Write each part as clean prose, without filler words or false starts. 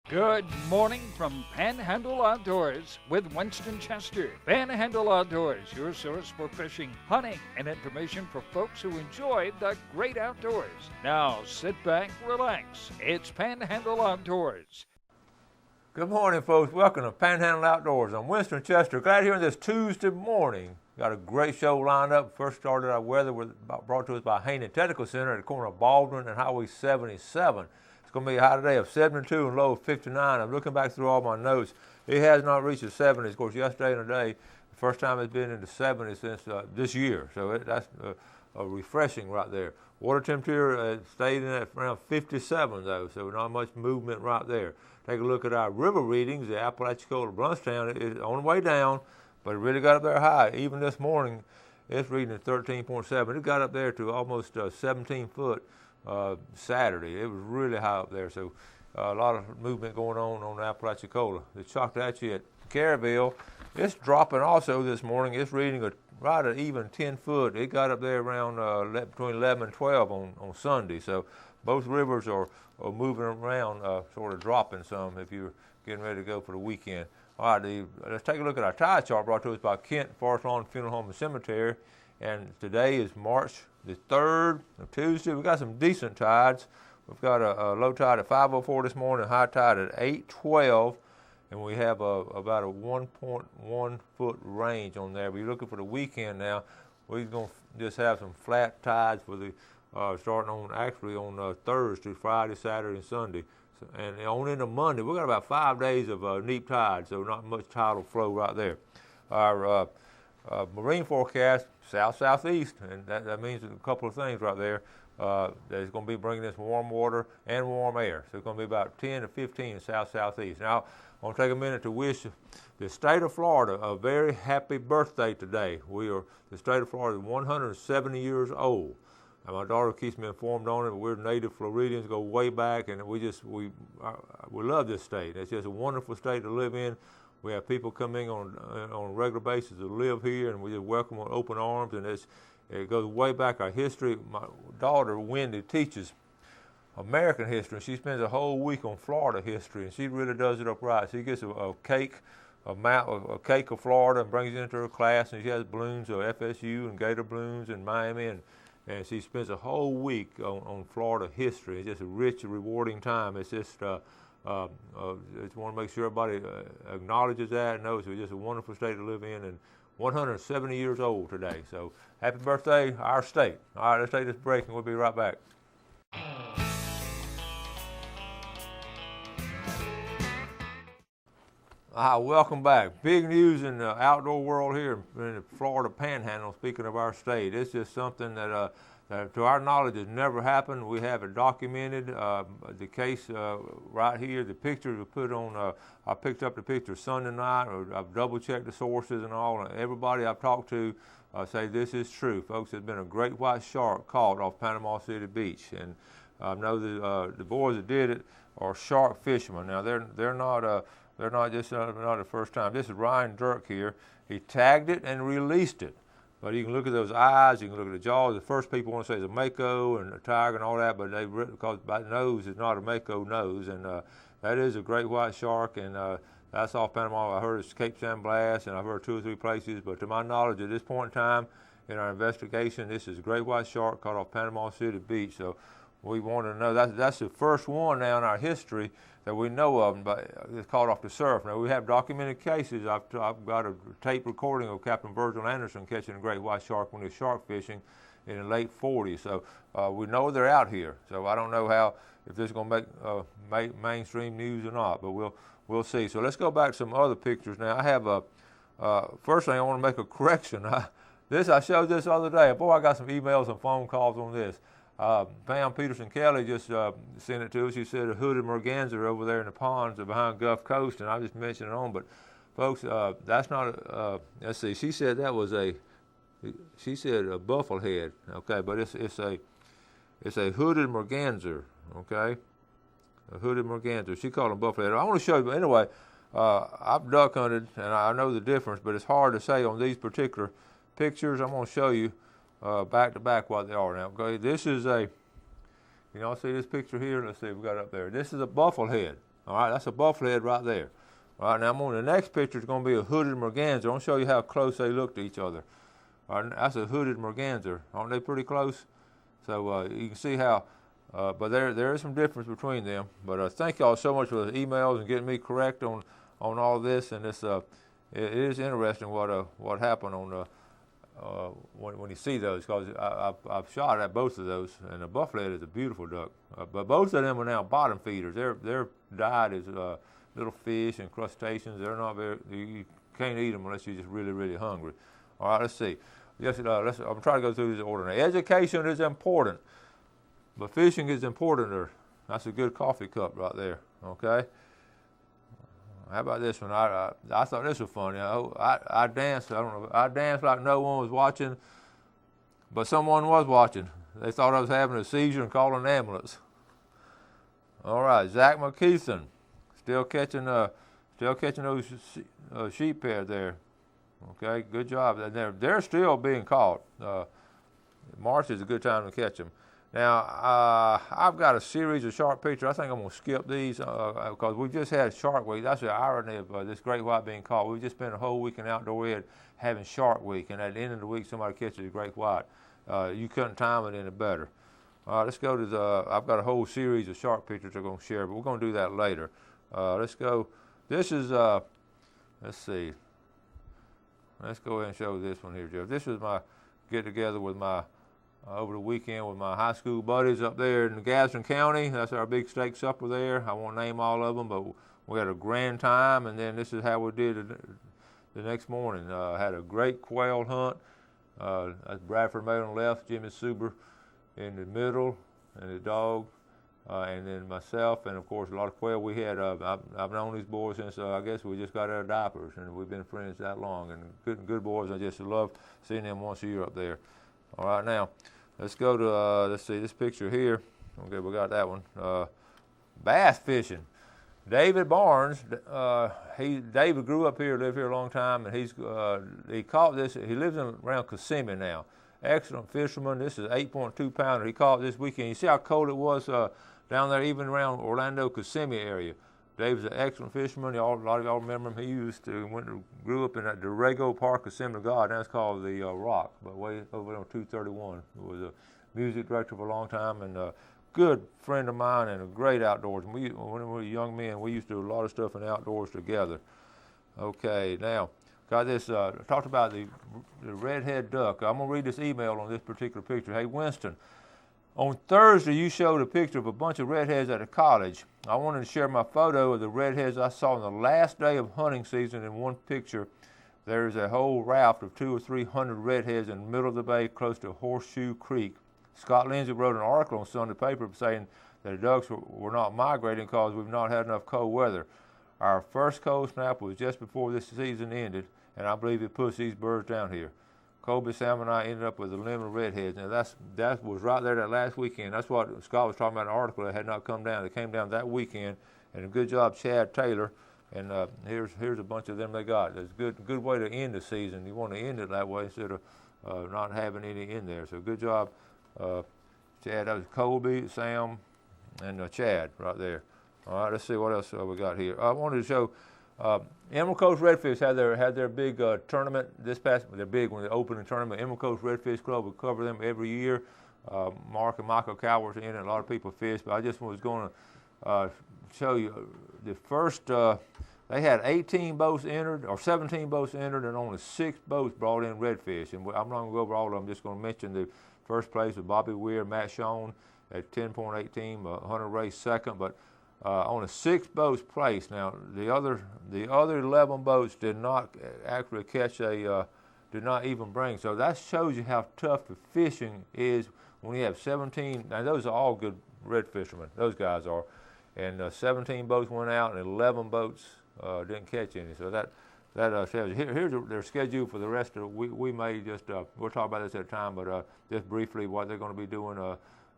Good morning from Panhandle Outdoors with Winston Chester. Panhandle Outdoors, your source for fishing, hunting, and information for folks who enjoy the great outdoors. Now sit back, relax. It's Panhandle Outdoors. Good morning, folks. Welcome to Panhandle Outdoors. I'm Winston Chester. Glad here on this Tuesday morning. Got a great show lined up. First started our weather brought to us by Haney Technical Center at the corner of Baldwin and Highway 77. It's going to be a high today of 72 and low of 59. I'm looking back through all my notes. It has not reached the 70s. Of course, yesterday and today, the first time it's been in the 70s since this year. So that's refreshing right there. Water temperature stayed in at around 57 though, so not much movement right there. Take a look at our river readings. The Apalachicola Bluntstown is on the way down, but it really got up there high. Even this morning, it's reading at 13.7. It got up there to almost 17 foot Saturday. It was really high up there, so a lot of movement going on the Apalachicola. The Choctawhatchee at Caryville, it's dropping also this morning. It's reading right at even 10 foot. It got up there around between 11 and 12 on Sunday. So both rivers are moving around, sort of dropping some if you're getting ready to go for the weekend. All right, let's take a look at our tide chart brought to us by Kent Forest Lawn Funeral Home and Cemetery. And today is March the 3rd, Tuesday. We've got some decent tides. We've got a low tide at 5:04 this morning, a high tide at 8:12. And we have about a 1.1 foot range on there. We're looking for the weekend now. We're going to just have some flat tides for the starting on Thursday, Friday, Saturday, and Sunday. So, and on into Monday, we've got about 5 days of neap tide, so not much tidal flow right there. Our marine forecast, south-southeast, and that means a couple of things right there. There's going to be bringing this warm water and warm air. So it's going to be about 10 to 15 south-southeast. Now, I want to take a minute to wish the state of Florida a very happy birthday today. The state of Florida is 170 years old. And my daughter keeps me informed on it, but we're native Floridians, go way back, and we love this state. It's just a wonderful state to live in. We have people coming on a regular basis to live here, and we just welcome them with open arms, and it goes way back, our history. My daughter, Wendy, teaches American history, and she spends a whole week on Florida history, and she really does it up right. She gets a cake of Florida and brings it into her class, and she has balloons of FSU and Gator balloons in Miami, and she spends a whole week on Florida history. It's just a rich, rewarding time. It's just just want to make sure everybody acknowledges that and knows it's just a wonderful state to live in, and 170 years old today. So happy birthday, our state. All right, let's take this break and we'll be right back. Welcome back. Big news in the outdoor world here in the Florida Panhandle, speaking of our state. It's just something that to our knowledge has never happened. We have it documented. The case right here, the pictures were put on, I picked up the picture Sunday night, I've double-checked the sources and all, and everybody I've talked to say this is true. Folks, there's been a great white shark caught off Panama City Beach, and I know the boys that did it are shark fishermen. Now, they're not the first time. This is Ryan Dirk here. He tagged it and released it. But you can look at those eyes, you can look at the jaws. The first people want to say it's a mako and a tiger and all that, but because that nose is not a mako nose, and that is a great white shark, and that's off Panama. I heard it's Cape San Blas, and I've heard 2 or 3 places, but to my knowledge at this point in time in our investigation, this is a great white shark caught off Panama City Beach. So we want to know, that's the first one now in our history that we know of, but it's caught off the surf. Now, we have documented cases. I've got a tape recording of Captain Virgil Anderson catching a great white shark when he was shark fishing in the late 40s. So we know they're out here. So I don't know if this is going to make mainstream news or not, but we'll see. So let's go back to some other pictures now. I have first thing I want to make a correction. I showed this the other day. Boy, I got some emails and phone calls on this. Pam Peterson Kelly just sent it to us. She said a hooded merganser over there in the ponds behind Gulf Coast, and I just mentioned it on. But folks, that's not let's see. She said that was a bufflehead. Okay, but it's a hooded merganser. Okay, a hooded merganser. She called them bufflehead. I want to show you anyway. I've duck hunted, and I know the difference, but it's hard to say on these particular pictures. I'm going to show you back to back what they are now. Okay, this is you all see this picture here? Let's see, we got it up there. This is a bufflehead. All right, that's a bufflehead right there. All right, now I'm on the next picture. It's going to be a hooded merganser. I'm going to show you how close they look to each other. All right, that's a hooded merganser. Aren't they pretty close? So you can see how, but there is some difference between them. But thank y'all so much for the emails and getting me correct on all this. And this it is interesting what happened on when you see those, because I've shot at both of those, and the bufflehead is a beautiful duck. But both of them are now bottom feeders. Their diet is little fish and crustaceans. They're not very. You can't eat them unless you're just really, really hungry. All right, let's see. Yes, I'm trying to go through this order now. Education is important, but fishing is importanter. That's a good coffee cup right there. Okay. How about this one? I thought this was funny. I danced. I don't know. I danced like no one was watching, but someone was watching. They thought I was having a seizure and called an ambulance. All right, Zach McKeithen, still catching those sheep pair there. Okay, good job. They're still being caught. March is a good time to catch them. Now, I've got a series of shark pictures. I think I'm going to skip these because we just had Shark Week. That's the irony of this great white being caught. We've just spent a whole week in Outdoor Ed having Shark Week, and at the end of the week, somebody catches a great white. You couldn't time it any better. All right, let's go to I've got a whole series of shark pictures I'm going to share, but we're going to do that later. Let's go. This is, let's see. Let's go ahead and show this one here, Jeff. This was my get-together with my over the weekend with my high school buddies up there in Gadsden County. That's our big steak supper there. I won't name all of them, but we had a grand time, and then this is how we did it the next morning. Had a great quail hunt. That's Bradford May on the left, Jimmy Suber in the middle, and the dog, and then myself, and of course a lot of quail we had. I've known these boys since I guess we just got out of diapers, and we've been friends that long, and good boys. I just love seeing them once a year up there. All right, now let's go to let's see this picture here. Okay, we got that one. Bass fishing. David Barnes. David grew up here, lived here a long time, and he caught this. He lives around Kissimmee now. Excellent fisherman. This is an 8.2 pounder. He caught this weekend. You see how cold it was down there, even around Orlando, Kissimmee area. David's an excellent fisherman. A lot of y'all remember him. He grew up in that Dorrego Park, Assembly of God. Now it's called the Rock, but way over on 231. He was a music director for a long time, and a good friend of mine and a great outdoors. When we were young men, we used to do a lot of stuff in the outdoors together. Okay, now got this. Talked about the redhead duck. I'm gonna read this email on this particular picture. Hey Winston, on Thursday you showed a picture of a bunch of redheads at a college. I wanted to share my photo of the redheads I saw on the last day of hunting season. In one picture, there's a whole raft of 200 or 300 redheads in the middle of the bay, close to Horseshoe Creek. Scott Lindsay wrote an article on Sunday paper saying that the ducks were not migrating because we've not had enough cold weather. Our first cold snap was just before this season ended, and I believe it pushed these birds down here. Colby, Sam, and I ended up with a limit of redheads. Now that was right there that last weekend. That's what Scott was talking about in the article that had not come down. They came down that weekend, and a good job, Chad Taylor. And here's a bunch of them they got. It's a good way to end the season. You want to end it that way instead of not having any in there. So good job, Chad. That was Colby, Sam, and Chad right there. All right, let's see what else we got here. I wanted to show Emerald Coast Redfish had their big tournament this past. Their big one, the opening tournament. Emerald Coast Redfish Club would cover them every year. Mark and Michael Cowers are in it. A lot of people fish, but I just was going to show you the first. They had 18 boats entered, or 17 boats entered, and only 6 boats brought in redfish. And I'm not going to go over all of them. I'm just going to mention the first place with Bobby Weir, Matt Schoen at 10.18. Hunter Ray second, but only 6 boats placed. Now the other 11 boats did not actually catch did not even bring. So that shows you how tough the fishing is when you have 17. Now those are all good red fishermen. Those guys are, and 17 boats went out and 11 boats didn't catch any. So that tells you. Here's their schedule for the rest of the week. We may just we'll talk about this at a time, but just briefly what they're going to be doing.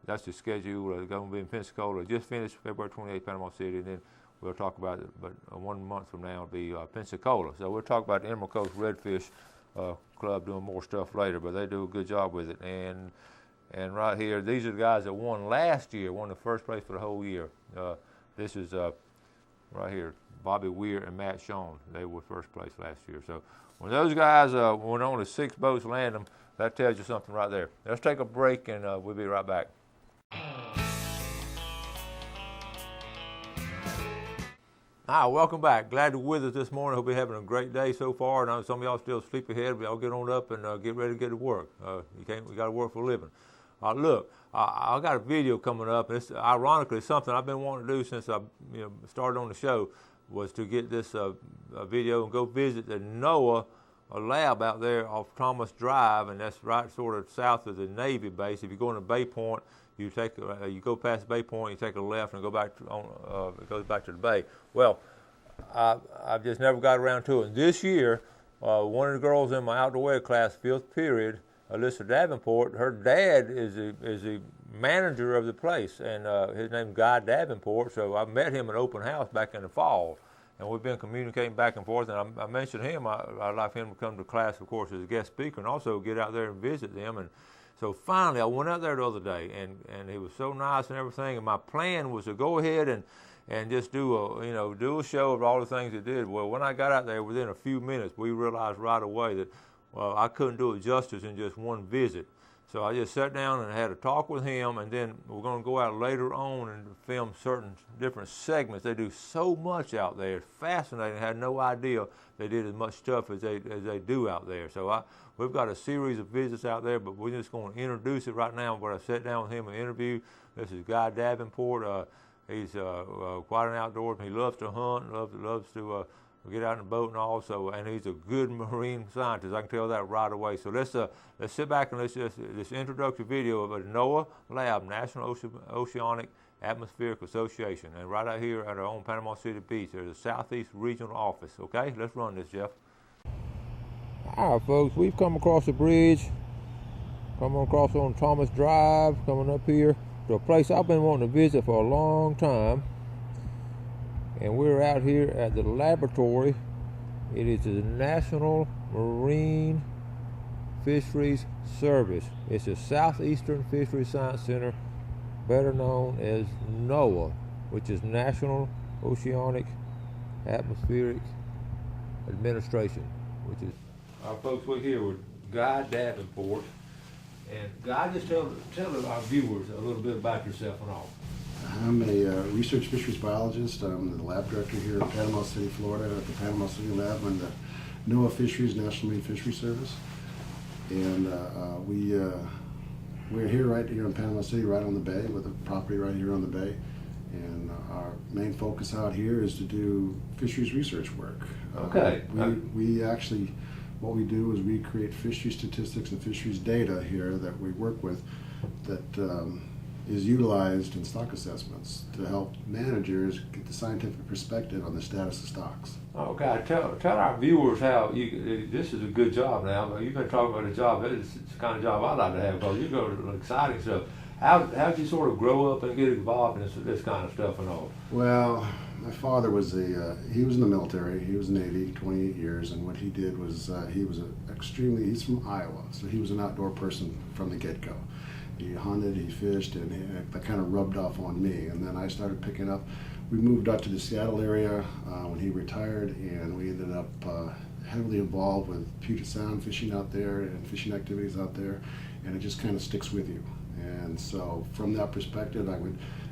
That's the schedule. They're going to be in Pensacola. Just finished February 28th, Panama City, and then we'll talk about it. But 1 month from now it'll be Pensacola. So we'll talk about the Emerald Coast Redfish Club doing more stuff later. But they do a good job with it. And right here, these are the guys that won last year, won the first place for the whole year. This is right here. Bobby Weir and Matt Shawn. They were first place last year. So when those guys when only 6 boats land them, that tells you something right there. Let's take a break and we'll be right back. Hi, welcome back. Glad you're with us this morning. Hope you're having a great day so far. And I know some of y'all still sleep ahead, but y'all get on up and get ready to get to work. We got to work for a living. Look, I got a video coming up. It's ironically something I've been wanting to do since I started on the show, was to get this video and go visit the NOAA lab out there off Thomas Drive, and that's right sort of south of the Navy base. If you go into Bay Point, you go past Bay Point, you take a left and go back it goes back to the bay. Well, I've just never got around to it. And this year, one of the girls in my outdoor wear class, 5th period, Alyssa Davenport, her dad is the manager of the place, and his name's Guy Davenport. So I met him at open house back in the fall, and we've been communicating back and forth. And I mentioned him. I'd like him to come to class, of course, as a guest speaker, and also get out there and visit them. And so finally, I went out there the other day, and he was so nice and everything. And my plan was to go ahead and just do a show of all the things he did. Well, when I got out there, within a few minutes, we realized right away that, well, I couldn't do it justice in just one visit. So I just sat down and had a talk with him, and then we're going to go out later on and film certain different segments. They do so much out there. It's fascinating. I had no idea they did as much stuff as they do out there. So we've got a series of visits out there, but we're just going to introduce it right now. But I sat down with him and interviewed. This is Guy Davenport. He's quite an outdoorsman. He loves to hunt, loves to get out in the boat and all. So, and he's a good marine scientist. I can tell that right away. So let's sit back and let's just this introductory video of a NOAA lab, National Oceanic Atmospheric Association, and right out here at our own Panama City Beach. There's a Southeast Regional Office. Okay, let's run this, Jeff. All right, folks, we've come across the bridge, coming across on Thomas Drive, coming up here to a place I've been wanting to visit for a long time. And we're out here at the laboratory. It is the National Marine Fisheries Service. It's the Southeastern Fisheries Science Center, better known as NOAA, which is National Oceanic Atmospheric Administration, which is... Our folks, we're here with Guy Davenport. And Guy, just tell our viewers a little bit about yourself and all. I'm a research fisheries biologist. I'm the lab director here in Panama City, Florida, at the Panama City Lab on the NOAA Fisheries, National Marine Fisheries Service. And we're here right here in Panama City, right on the bay, with a property right here on the bay. And our main focus out here is to do fisheries research work. Okay. We actually, what we do is we create fisheries statistics and fisheries data here that we work with that is utilized in stock assessments to help managers get the scientific perspective on the status of stocks. Okay, tell our viewers how this is a good job now. You've been talking about a job. It's the kind of job I'd like to have, because you go to exciting stuff. How did you sort of grow up and get involved in this kind of stuff and all? Well, my father was he was in the military. He was Navy, 28 years, and what he did was he's from Iowa, so he was an outdoor person from the get-go. He hunted, he fished, and that kind of rubbed off on me. And then I started picking up. We moved out to the Seattle area when he retired, and we ended up heavily involved with Puget Sound fishing out there and fishing activities out there, and it just kind of sticks with you. And so from that perspective,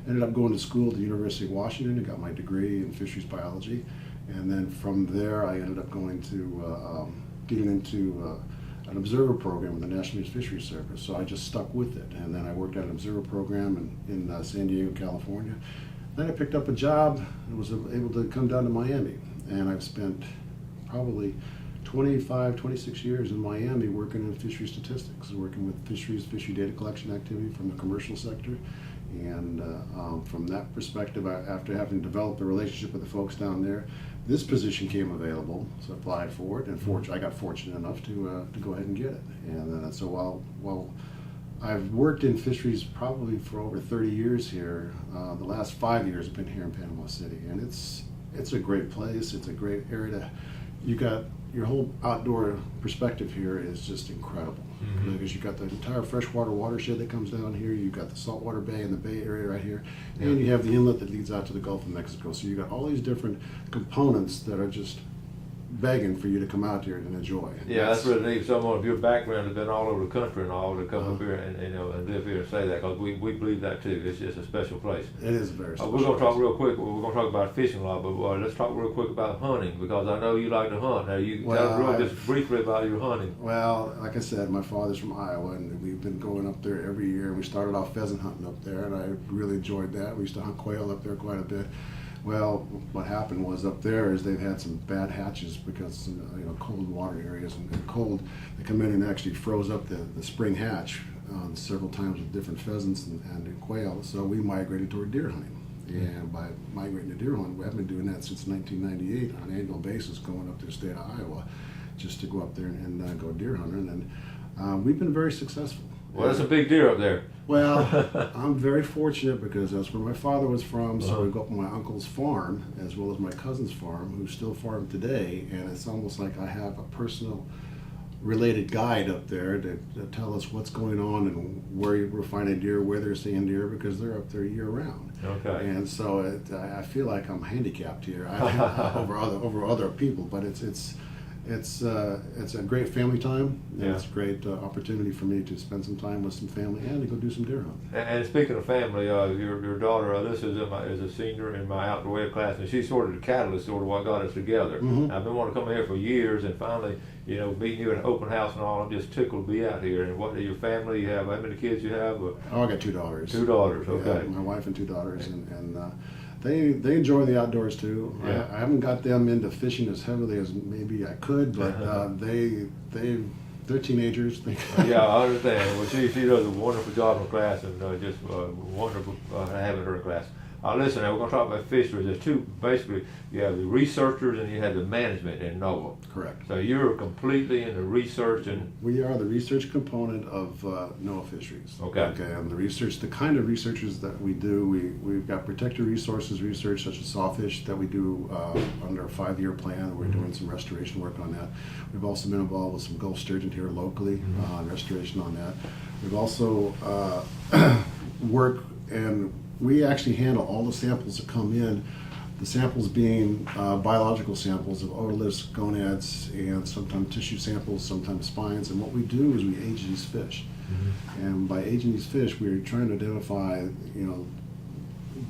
ended up going to school at the University of Washington and got my degree in fisheries biology. And then from there, I ended up going to getting into an observer program with the National Marine Fisheries Service. So I just stuck with it. And then I worked at an observer program in San Diego, California. Then I picked up a job and was able to come down to Miami. And I've spent probably 26 years in Miami working in fisheries statistics, working with fishery data collection activity from the commercial sector. And from that perspective, after having developed a relationship with the folks down there, this position came available, so I applied for it, and I got fortunate enough to go ahead and get it. And so while I've worked in fisheries probably for over 30 years here, the last 5 years I've been here in Panama City, and it's a great place. It's a great area to you got your whole outdoor perspective here is just incredible. Mm-hmm. Because you got the entire freshwater watershed that comes down here, you've got the saltwater bay and the bay area right here, and you have the inlet that leads out to the Gulf of Mexico. So you got all these different components that are just begging for you to come out here and enjoy. Yeah, that's really neat. Someone of your background has been all over the country and all to come up here and and live here and say that, because we believe that too. It's just a special place. It is very special. We're going to talk real quick. We're going to talk about fishing a lot, but let's talk real quick about hunting, because I know you like to hunt. Now, you tell us just briefly about your hunting. Well, like I said, my father's from Iowa, and we've been going up there every year. We started off pheasant hunting up there, and I really enjoyed that. We used to hunt quail up there quite a bit. Well, what happened was up there is they've had some bad hatches because cold water areas and cold. They come in and actually froze up the spring hatch several times with different pheasants and quail. So we migrated toward deer hunting. And by migrating to deer hunting, we have been doing that since 1998 on an annual basis, going up to the state of Iowa just to go up there and go deer hunting. And we've been very successful. Well, that's a big deer up there. Well, I'm very fortunate because that's where my father was from, so we go up on my uncle's farm as well as my cousin's farm, who still farm today, and it's almost like I have a personal related guide up there to tell us what's going on and where we're finding deer, where they're seeing deer, because they're up there year round. Okay. And so I feel like I'm handicapped here over other people, but it's a great family time, and it's a great opportunity for me to spend some time with some family and to go do some deer hunting. And speaking of family, your daughter Alyssa is a senior in my outdoor web class, and she's sort of the catalyst, sort of what got us together. Mm-hmm. I've been wanting to come here for years, and finally, meeting you at an open house and all, I'm just tickled to be out here. And what your family? You have how many kids you have? Oh, I got 2 daughters. 2 daughters. Okay. Yeah, my wife and 2 daughters, and they enjoy the outdoors too. Yeah. I haven't got them into fishing as heavily as maybe I could, but they're teenagers. Yeah, I understand. Well, she does a wonderful job in class, and just wonderful having her in class. Listen, now we're going to talk about fisheries. There's two, basically, you have the researchers and you have the management in NOAA. Correct. So you're completely in the research and... We are the research component of NOAA Fisheries. Okay. And the kind of researches that we do, we've got protected resources research such as sawfish that we do under a 5-year plan. We're doing some restoration work on that. We've also been involved with some Gulf sturgeon here locally, restoration on that. We've also worked, and we actually handle all the samples that come in, the samples being biological samples of otoliths, gonads, and sometimes tissue samples, sometimes spines. And what we do is we age these fish. Mm-hmm. And by aging these fish, we're trying to identify,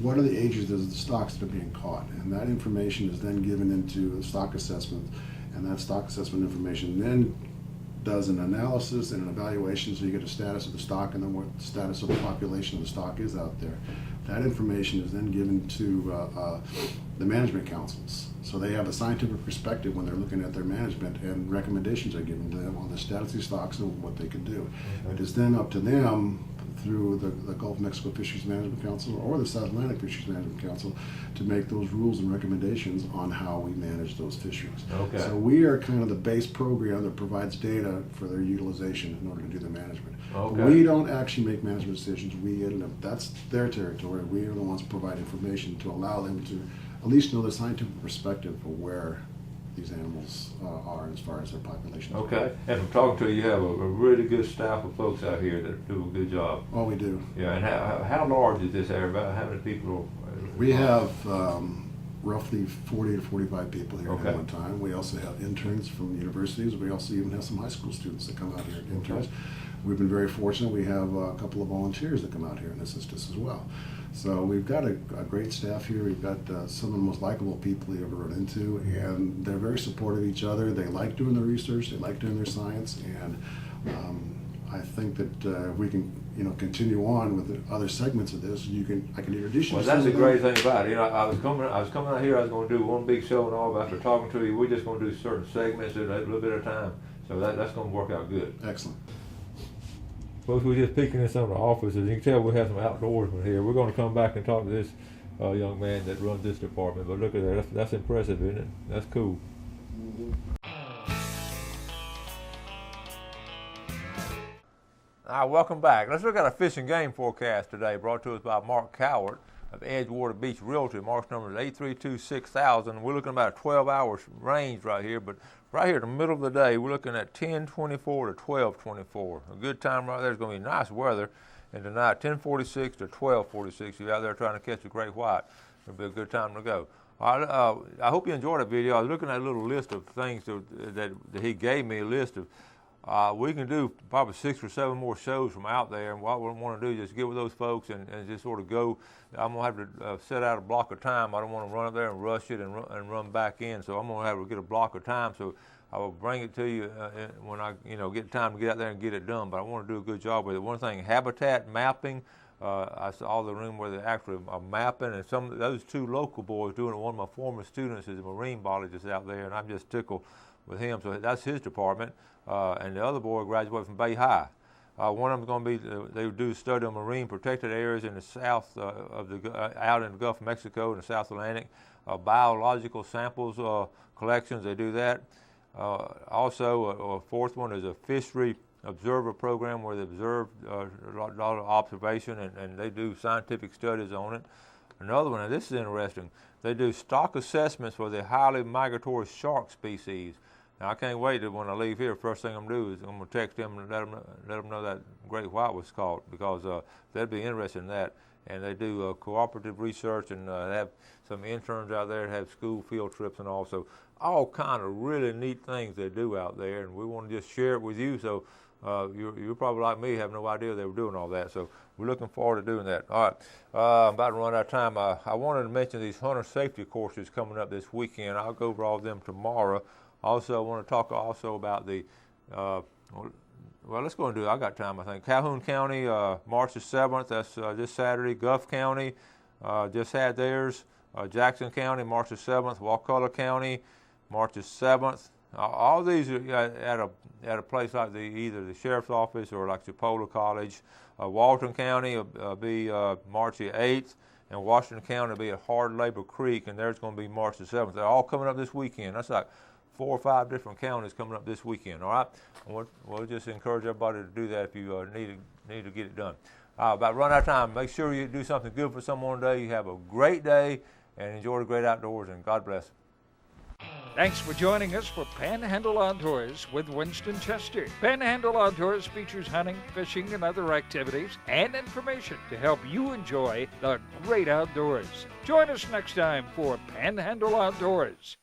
what are the ages of the stocks that are being caught. And that information is then given into the stock assessment. And that stock assessment information then does an analysis and an evaluation, so you get a status of the stock and then what the status of the population of the stock is out there. That information is then given to the management councils. So they have a scientific perspective when they're looking at their management, and recommendations are given to them on the status of these stocks and what they can do. Okay. It is then up to them through the Gulf of Mexico Fisheries Management Council or the South Atlantic Fisheries Management Council to make those rules and recommendations on how we manage those fisheries. Okay. So we are kind of the base program that provides data for their utilization in order to do the management. Okay. We don't actually make management decisions. That's their territory. We are the ones who provide information to allow them to at least know the scientific perspective of where these animals are as far as their population. Okay, and from talking to you, you have a really good staff of folks out here that do a good job. Oh, we do. Yeah, and how large is this area? About how many people? We have roughly 40 to 45 people here Okay. at one time. We also have interns from universities. We also even have some high school students that come out here as interns. Okay. We've been very fortunate. We have a couple of volunteers that come out here and assist us as well. So we've got a great staff here. We've got some of the most likable people you ever run into, and they're very supportive of each other. They like doing the research. They like doing their science, and I think that if we can, continue on with the other segments of this, I can introduce you. Well, to that's some the of great them. thing about it. I was coming out here. I was going to do one big show and all, but after talking to you, we're just going to do certain segments at a little bit of time. So that's going to work out good. Excellent. Folks, we're just peeking in some of the offices. You can tell we have some outdoorsmen here. We're going to come back and talk to this young man that runs this department. But look at that. That's impressive, isn't it? That's cool. Mm-hmm. Welcome back. Let's look at our fish and game forecast today, brought to us by Mark Cowart of Edgewater Beach Realty. Mark's number is 832-6000. We're looking at about a 12-hour range right here, but right here in the middle of the day, we're looking at 1024 to 1224. A good time right there is going to be nice weather. And tonight, 1046 to 1246. You're out there trying to catch a great white. It'll be a good time to go. All right, I hope you enjoyed that video. I was looking at a little list of things that he gave me, a list of. We can do probably 6 or 7 more shows from out there, and what we want to do is just get with those folks and just sort of go. I'm going to have to set out a block of time. I don't want to run up there and rush it and run back in, so I'm going to have to get a block of time. So I will bring it to you when I get time to get out there and get it done, but I want to do a good job with it. One thing, habitat mapping. I saw the room where they actually are mapping, and those 2 local boys doing it. One of my former students is a marine biologist out there, and I'm just tickled with him. So that's his department. And the other boy graduated from Bay High. One of them is going to be, they do study on marine protected areas in the south out in the Gulf of Mexico in the South Atlantic. Biological samples collections, they do that. Also, a 4th one is a fishery observer program where they observe a lot of observation and they do scientific studies on it. Another one, and this is interesting, they do stock assessments for the highly migratory shark species. Now, I can't wait that when I leave here, first thing I'm going to do is I'm going to text them and let them know that great white was caught, because they'd be interested in that. And they do cooperative research, and they have some interns out there that have school field trips and all. So all kind of really neat things they do out there, and we want to just share it with you. So you're probably like me, have no idea they were doing all that. So we're looking forward to doing that. All right, I'm about to run out of time. I wanted to mention these hunter safety courses coming up this weekend. I'll go over all of them tomorrow. Also, I want to talk also about the, well, let's go and do it. I got time, I think. Calhoun County, March the 7th, that's this Saturday. Guff County just had theirs. Jackson County, March the 7th. Wakulla County, March the 7th. All these are at a place like either the sheriff's office or like Chipola College. Walton County will be March the 8th, and Washington County will be at Hard Labor Creek, and there's going to be March the 7th. They're all coming up this weekend. That's like 4 or 5 different counties coming up this weekend. All right, we'll just encourage everybody to do that if you need to get it done. About run out of time. Make sure you do something good for someone today. You have a great day and enjoy the great outdoors, and God bless. Thanks for joining us for Panhandle Outdoors with Winston Chester. Panhandle Outdoors features hunting, fishing, and other activities and information to help you enjoy the great outdoors. Join us next time for Panhandle Outdoors.